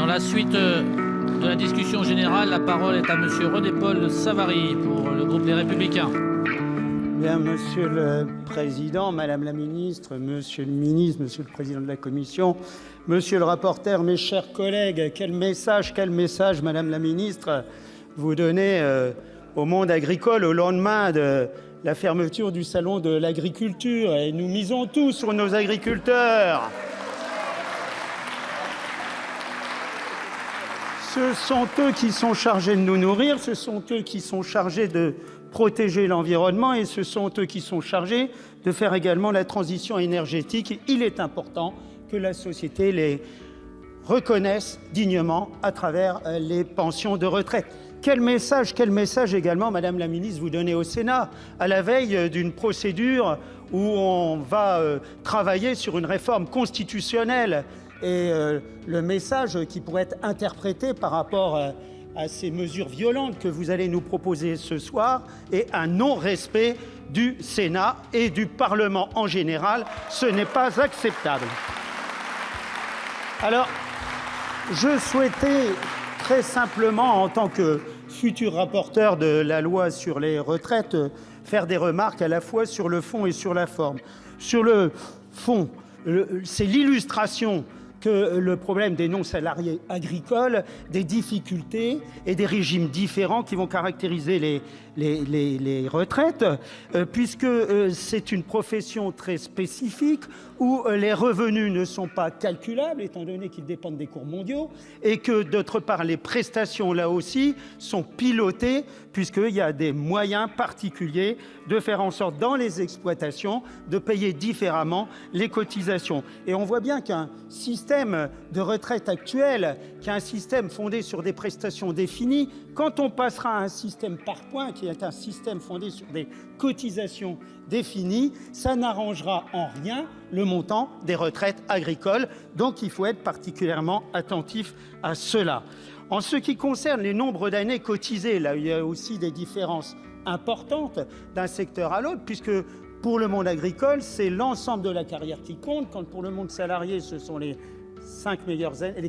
la suite de la discussion générale, la parole est à monsieur René-Paul Savary pour le groupe Les Républicains. Bien, Monsieur le Président, Madame la Ministre, Monsieur le Ministre, Monsieur le Président de la Commission, Monsieur le rapporteur, mes chers collègues, quel message, Madame la Ministre, vous donnez au monde agricole au lendemain de la fermeture du Salon de l'agriculture. Et nous misons tous sur nos agriculteurs. Ce sont eux qui sont chargés de nous nourrir, ce sont eux qui sont chargés de protéger l'environnement et ce sont eux qui sont chargés de faire également la transition énergétique. Il est important que la société les reconnaisse dignement à travers les pensions de retraite. Quel message également, Madame la Ministre, vous donnez au Sénat à la veille d'une procédure où on va travailler sur une réforme constitutionnelle et le message qui pourrait être interprété par rapport à ces mesures violentes que vous allez nous proposer ce soir est un non-respect du Sénat et du Parlement en général. Ce n'est pas acceptable. Alors, je souhaitais très simplement, en tant que futur rapporteur de la loi sur les retraites, faire des remarques à la fois sur le fond et sur la forme. Sur le fond, c'est l'illustration que le problème des non-salariés agricoles, des difficultés et des régimes différents qui vont caractériser les retraites, puisque c'est une profession très spécifique où les revenus ne sont pas calculables, étant donné qu'ils dépendent des cours mondiaux, et que, d'autre part, les prestations, là aussi, sont pilotées, puisqu'il y a des moyens particuliers de faire en sorte, dans les exploitations, de payer différemment les cotisations. Et on voit bien qu'un système de retraite actuel, qui est un système fondé sur des prestations définies, quand on passera à un système par points, qui est un système fondé sur des cotisations définies, ça n'arrangera en rien le montant des retraites agricoles. Donc il faut être particulièrement attentif à cela. En ce qui concerne les nombres d'années cotisées, là, il y a aussi des différences importantes d'un secteur à l'autre, puisque pour le monde agricole, c'est l'ensemble de la carrière qui compte, quand pour le monde salarié, ce sont les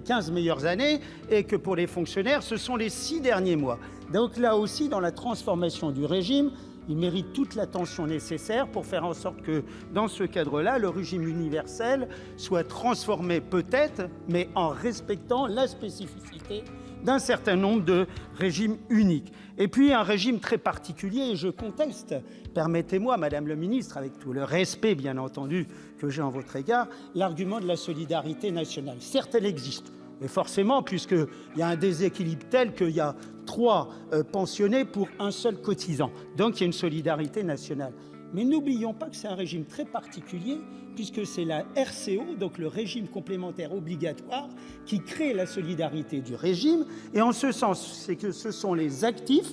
15 meilleures années, et que pour les fonctionnaires, ce sont les 6 derniers mois. Donc là aussi, dans la transformation du régime, il mérite toute l'attention nécessaire pour faire en sorte que, dans ce cadre-là, le régime universel soit transformé peut-être, mais en respectant la spécificité d'un certain nombre de régimes uniques. Et puis un régime très particulier, et je conteste, permettez-moi, Madame le Ministre, avec tout le respect bien entendu que j'ai en votre égard, l'argument de la solidarité nationale. Certes, elle existe, mais forcément, puisqu'il y a un déséquilibre tel qu'il y a 3 pensionnés pour un seul cotisant. Donc il y a une solidarité nationale. Mais n'oublions pas que c'est un régime très particulier, puisque c'est la RCO, donc le régime complémentaire obligatoire, qui crée la solidarité du régime. Et en ce sens, c'est que ce sont les actifs,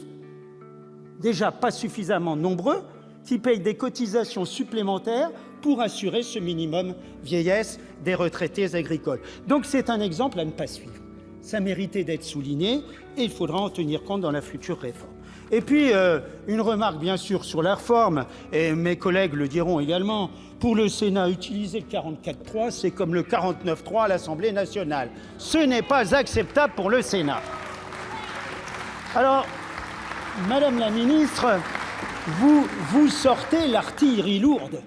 déjà pas suffisamment nombreux, qui payent des cotisations supplémentaires pour assurer ce minimum vieillesse des retraités agricoles. Donc c'est un exemple à ne pas suivre. Ça méritait d'être souligné et il faudra en tenir compte dans la future réforme. Et puis, une remarque bien sûr sur la réforme, et mes collègues le diront également, pour le Sénat, utiliser le 44.3, c'est comme le 49.3 à l'Assemblée nationale. Ce n'est pas acceptable pour le Sénat. Alors, Madame la Ministre, vous sortez l'artillerie lourde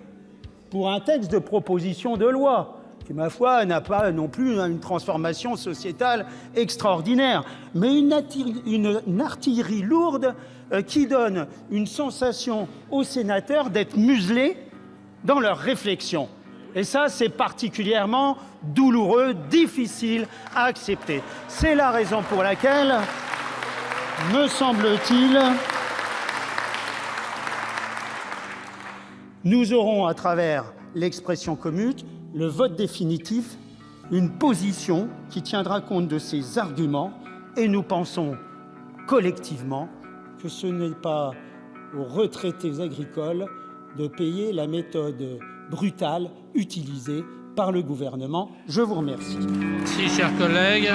pour un texte de proposition de loi qui, ma foi, n'a pas non plus une transformation sociétale extraordinaire, mais une artillerie lourde qui donne une sensation aux sénateurs d'être muselés dans leurs réflexions. Et ça, c'est particulièrement douloureux, difficile à accepter. C'est la raison pour laquelle, me semble-t-il, nous aurons, à travers l'expression commune, le vote définitif, une position qui tiendra compte de ces arguments, et nous pensons collectivement que ce n'est pas aux retraités agricoles de payer la méthode brutale utilisée par le gouvernement. Je vous remercie. Merci, chers collègues.